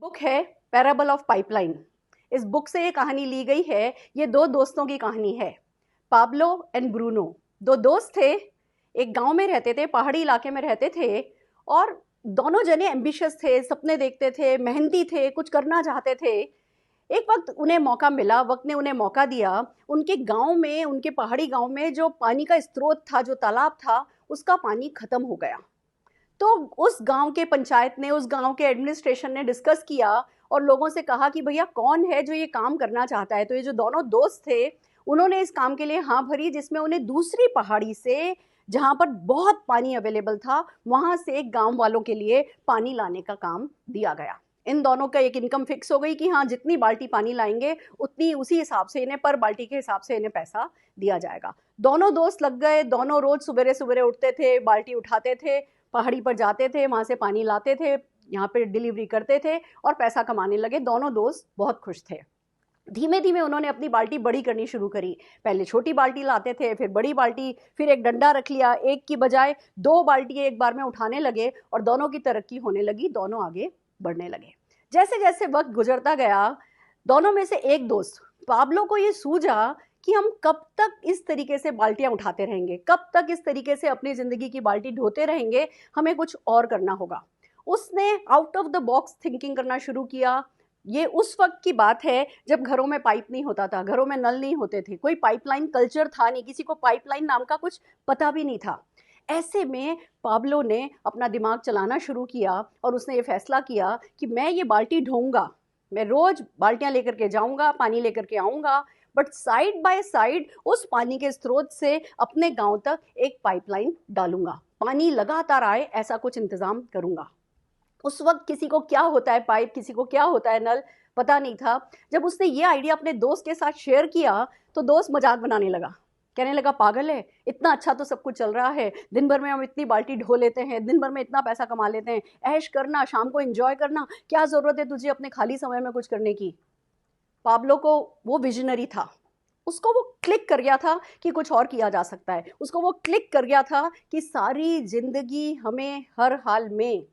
Book है parable of pipeline. इस book से ये कहानी ली गई है। ये दो दोस्तों की कहानी है, पाब्लो एंड ब्रूनो। दो दोस्त थे, एक गांव में रहते थे, पहाड़ी इलाके में रहते थे। और दोनों जने एम्बिशियस थे, सपने देखते थे, मेहनती थे, कुछ करना चाहते थे। एक वक्त उन्हें मौका मिला, वक्त ने उन्हें मौका दिया। उनके गांव में, उनके पहाड़ी गांव में जो पानी का स्रोत था, जो तालाब था, उसका पानी खत्म हो गया। तो उस गांव के पंचायत ने, उस गांव के एडमिनिस्ट्रेशन ने डिस्कस किया और लोगों से कहा कि भैया कौन है जो ये काम करना चाहता है। तो ये जो दोनों दोस्त थे, उन्होंने इस काम के लिए हाँ भरी, जिसमें उन्हें दूसरी पहाड़ी से, जहां पर बहुत पानी अवेलेबल था, वहां से गांव वालों के लिए पानी लाने का काम दिया गया। इन दोनों का एक इनकम फिक्स हो गई कि हाँ जितनी बाल्टी पानी लाएंगे उतनी, उसी हिसाब से इन्हें पर बाल्टी के हिसाब से इन्हें पैसा दिया जाएगा। दोनों दोस्त लग गए, दोनों रोज सवेरे सवेरे उठते थे, बाल्टी उठाते थे, पहाड़ी पर जाते थे, वहां से पानी लाते थे, यहाँ पे डिलीवरी करते थे और पैसा कमाने लगे। दोनों दोस्त बहुत खुश थे। धीमे धीमे उन्होंने अपनी बाल्टी बड़ी करनी शुरू करी। पहले छोटी बाल्टी लाते थे, फिर बड़ी बाल्टी, फिर एक डंडा रख लिया, एक की बजाय दो बाल्टी एक बार में उठाने लगे और दोनों की तरक्की होने लगी, दोनों आगे बढ़ने लगे। जैसे जैसे वक्त गुजरता गया, दोनों में से एक दोस्त पाब्लो को ये सूझा कि हम कब तक इस तरीके से बाल्टियां उठाते रहेंगे, कब तक इस तरीके से अपनी जिंदगी की बाल्टी ढोते रहेंगे, हमें कुछ और करना होगा। उसने out of the box thinking करना शुरू किया। ये उस वक्त की बात है जब घरों में पाइप नहीं होता था, घरों में नल नहीं होते थे, कोई पाइपलाइन कल्चर था नहीं, किसी को पाइपलाइन नाम का कुछ पता भी नहीं था। ऐसे में पाब्लो ने अपना दिमाग चलाना शुरू किया और उसने ये फैसला किया कि मैं ये बाल्टी ढोऊंगा, मैं रोज बाल्टियां लेकर के जाऊंगा, पानी लेकर के आऊंगा, बट साइड बाय साइड उस पानी के स्रोत से अपने गांव तक एक पाइपलाइन डालूंगा, पानी लगातार आए ऐसा कुछ इंतजाम करूंगा। उस वक्त किसी को क्या होता है पाइप, किसी को क्या होता है नल, पता नहीं था। जब उसने ये आइडिया अपने दोस्त के साथ शेयर किया तो दोस्त मजाक बनाने लगा, कहने लगा पागल है, इतना अच्छा तो सब कुछ चल रहा है, दिन भर में हम इतनी बाल्टी ढो लेते हैं, दिन भर में इतना पैसा कमा लेते हैं, ऐश करना, शाम को एंजॉय करना, क्या जरूरत है तुझे अपने खाली समय में कुछ करने की। पाब्लो को, वो विजनरी था, उसको वो क्लिक कर गया था कि कुछ और किया जा सकता है। उसको वो क्लिक कर गया था कि सारी जिंदगी हमें हर हाल में,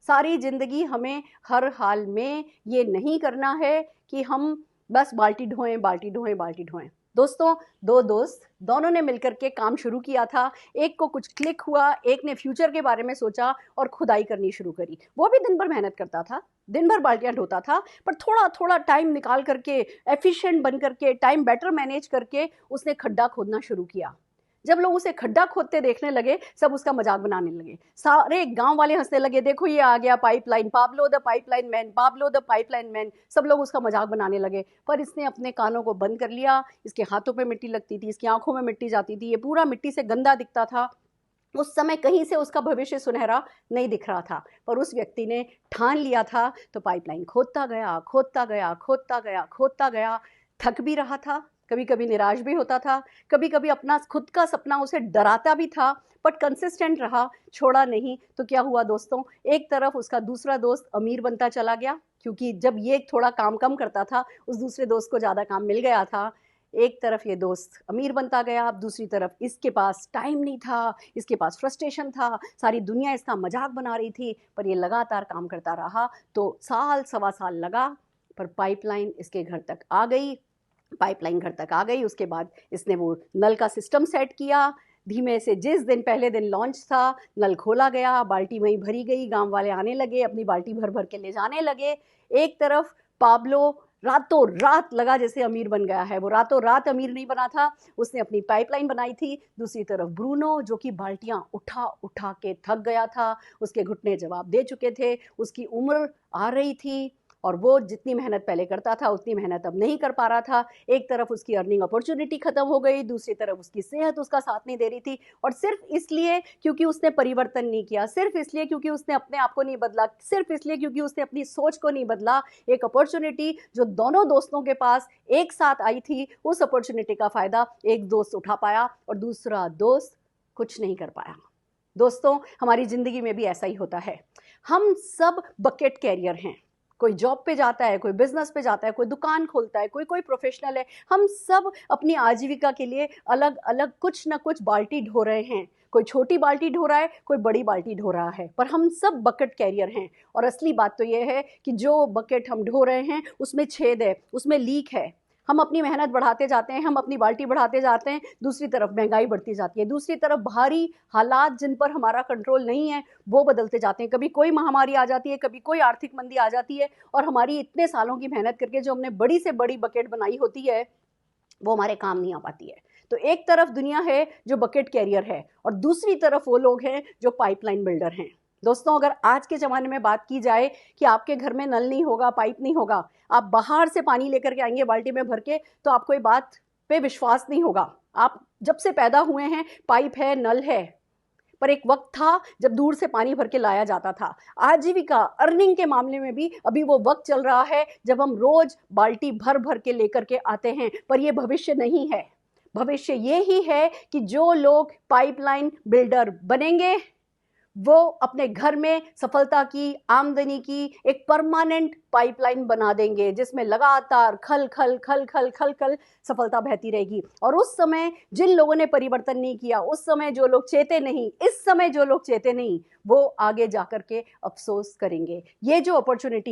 सारी जिंदगी हमें हर हाल में ये नहीं करना है कि हम बस बाल्टी ढोएं, बाल्टी ढोएं, बाल्टी ढोएं। दोस्तों, दो दोस्त, दोनों ने मिलकर के काम शुरू किया था। एक को कुछ क्लिक हुआ, एक ने फ्यूचर के बारे में सोचा और खुदाई करनी शुरू करी। वो भी दिन भर मेहनत करता था, दिन भर बाल्टियां ढोता था, पर थोड़ा थोड़ा टाइम निकाल करके, एफिशिएंट बन करके, टाइम बेटर मैनेज करके उसने खड्डा खोदना शुरू किया। जब लोग उसे खड्डा खोदते देखने लगे, सब उसका मजाक बनाने लगे, सारे गांव वाले हंसने लगे, देखो ये आ गया pipeline, Pablo the pipeline man, Pablo the pipeline man. सब लोग उसका मजाक बनाने लगे, पर इसने अपने कानों को बंद कर लिया। इसके हाथों पे मिट्टी लगती थी, इसकी आंखों में मिट्टी जाती थी, ये पूरा मिट्टी से गंदा दिखता था। उस समय कहीं से उसका भविष्य सुनहरा नहीं दिख रहा था, पर उस व्यक्ति ने ठान लिया था। तो पाइपलाइन खोदता गया, खोदता गया, खोदता गया, खोदता गया। थक भी रहा था, कभी कभी निराश भी होता था, कभी कभी अपना खुद का सपना उसे डराता भी था, बट कंसिस्टेंट रहा, छोड़ा नहीं। तो क्या हुआ दोस्तों, एक तरफ उसका दूसरा दोस्त अमीर बनता चला गया, क्योंकि जब ये थोड़ा काम कम करता था, उस दूसरे दोस्त को ज़्यादा काम मिल गया था। एक तरफ ये दोस्त अमीर बनता गया, अब दूसरी तरफ इसके पास टाइम नहीं था, इसके पास फ्रस्ट्रेशन था, सारी दुनिया इसका मजाक बना रही थी, पर ये लगातार काम करता रहा। तो साल सवा साल लगा, पर पाइपलाइन इसके घर तक आ गई। पाइपलाइन घर तक आ गई, उसके बाद इसने वो नल का सिस्टम सेट किया। धीमे से, जिस दिन पहले दिन लॉन्च था, नल खोला गया, बाल्टी वहीं भरी गई, गांव वाले आने लगे, अपनी बाल्टी भर भर के ले जाने लगे। एक तरफ पाब्लो रातों रात लगा जैसे अमीर बन गया है। वो रातों रात अमीर नहीं बना था, उसने अपनी पाइपलाइन बनाई थी। दूसरी तरफ ब्रूनो, जो कि बाल्टियां उठा उठा के थक गया था, उसके घुटने जवाब दे चुके थे, उसकी उम्र आ रही थी और वो जितनी मेहनत पहले करता था उतनी मेहनत अब नहीं कर पा रहा था। एक तरफ उसकी अर्निंग अपॉर्चुनिटी खत्म हो गई, दूसरी तरफ उसकी सेहत उसका साथ नहीं दे रही थी। और सिर्फ इसलिए क्योंकि उसने परिवर्तन नहीं किया, सिर्फ इसलिए क्योंकि उसने अपने आप को नहीं बदला, सिर्फ इसलिए क्योंकि उसने अपनी सोच को नहीं बदला, एक अपॉर्चुनिटी जो दोनों दोस्तों के पास एक साथ आई थी, उस अपॉर्चुनिटी का फायदा एक दोस्त उठा पाया और दूसरा दोस्त कुछ नहीं कर पाया। दोस्तों, हमारी जिंदगी में भी ऐसा ही होता है। हम सब बकेट कैरियर हैं, कोई जॉब पे जाता है, कोई बिजनेस पे जाता है, कोई दुकान खोलता है, कोई कोई प्रोफेशनल है। हम सब अपनी आजीविका के लिए अलग अलग कुछ ना कुछ बाल्टी ढो रहे हैं, कोई छोटी बाल्टी ढो रहा है, कोई बड़ी बाल्टी ढो रहा है, पर हम सब बकेट कैरियर हैं। और असली बात तो ये है कि जो बकेट हम ढो रहे हैं उसमें छेद है, उसमें लीक है। हम अपनी मेहनत बढ़ाते जाते हैं, हम अपनी बाल्टी बढ़ाते जाते हैं, दूसरी तरफ महंगाई बढ़ती जाती है, दूसरी तरफ बाहरी हालात जिन पर हमारा कंट्रोल नहीं है वो बदलते जाते हैं। कभी कोई महामारी आ जाती है, कभी कोई आर्थिक मंदी आ जाती है, और हमारी इतने सालों की मेहनत करके जो हमने बड़ी से बड़ी बकेट बनाई होती है वो हमारे काम नहीं आ पाती है। तो एक तरफ दुनिया है जो बकेट कैरियर है, और दूसरी तरफ वो लोग हैं जो पाइपलाइन बिल्डर हैं। दोस्तों, अगर आज के ज़माने में बात की जाए कि आपके घर में नल नहीं होगा, पाइप नहीं होगा, आप बाहर से पानी लेकर के आएंगे बाल्टी में भर के, तो आपको ये बात पे विश्वास नहीं होगा। आप जब से पैदा हुए हैं पाइप है, नल है, पर एक वक्त था जब दूर से पानी भर के लाया जाता था। आजीविका, अर्निंग के मामले में भी अभी वो वक्त चल रहा है जब हम रोज बाल्टी भर भर के लेकर के आते हैं, पर ये भविष्य नहीं है। भविष्य ये ही है कि जो लोग पाइपलाइन बिल्डर बनेंगे वो अपने घर में सफलता की, आमदनी की एक परमानेंट पाइपलाइन बना देंगे, जिसमें लगातार खल खल खल खल खल खल सफलता बहती रहेगी। और उस समय जिन लोगों ने परिवर्तन नहीं किया, उस समय जो लोग चेते नहीं, इस समय जो लोग चेते नहीं, वो आगे जाकर के अफसोस करेंगे। ये जो अपॉर्चुनिटी है